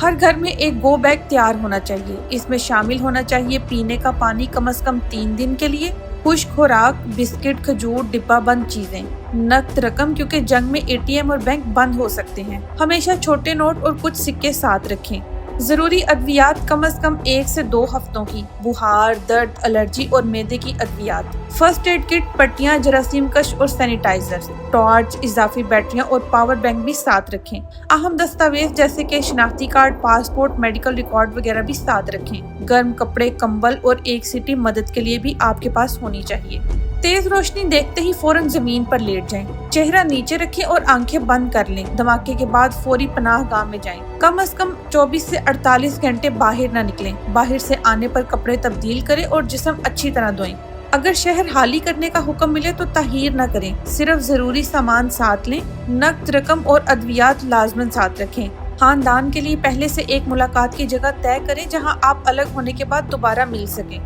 ہر گھر میں ایک گو بیگ تیار ہونا چاہیے۔ اس میں شامل ہونا چاہیے پینے کا پانی کم از کم 3 دن کے لیے، خشک خوراک، بسکٹ، کھجور، ڈبہ بند چیزیں، نقد رقم کیونکہ جنگ میں ATM اور بینک بند ہو سکتے ہیں، ہمیشہ چھوٹے نوٹ اور کچھ سکے ساتھ رکھیں۔ ضروری ادویات کم از کم 1 سے 2 ہفتوں کی، بخار، درد، الرجی اور معدے کی ادویات، فرسٹ ایڈ کٹ، پٹیاں، جراثیم کش اور سینیٹائزر، ٹارچ، اضافی بیٹریاں اور پاور بینک بھی ساتھ رکھیں۔ اہم دستاویز جیسے کہ شناختی کارڈ، پاسپورٹ، میڈیکل ریکارڈ وغیرہ بھی ساتھ رکھیں۔ گرم کپڑے، کمبل اور ایک سیٹی مدد کے لیے بھی آپ کے پاس ہونی چاہیے۔ تیز روشنی دیکھتے ہی فوراً زمین پر لیٹ جائیں، چہرہ نیچے رکھیں اور آنکھیں بند کر لیں۔ دھماکے کے بعد فوری پناہ گاہ میں جائیں۔ کم از کم 24 سے 48 گھنٹے باہر نہ نکلیں۔ باہر سے آنے پر کپڑے تبدیل کریں اور جسم اچھی طرح دھوئیں۔ اگر شہر خالی کرنے کا حکم ملے تو تاخیر نہ کریں، صرف ضروری سامان ساتھ لیں۔ نقد رقم اور ادویات لازماً ساتھ رکھیں۔ خاندان کے لیے پہلے سے ایک ملاقات کی جگہ طے کریں جہاں آپ الگ ہونے کے بعد دوبارہ مل سکیں۔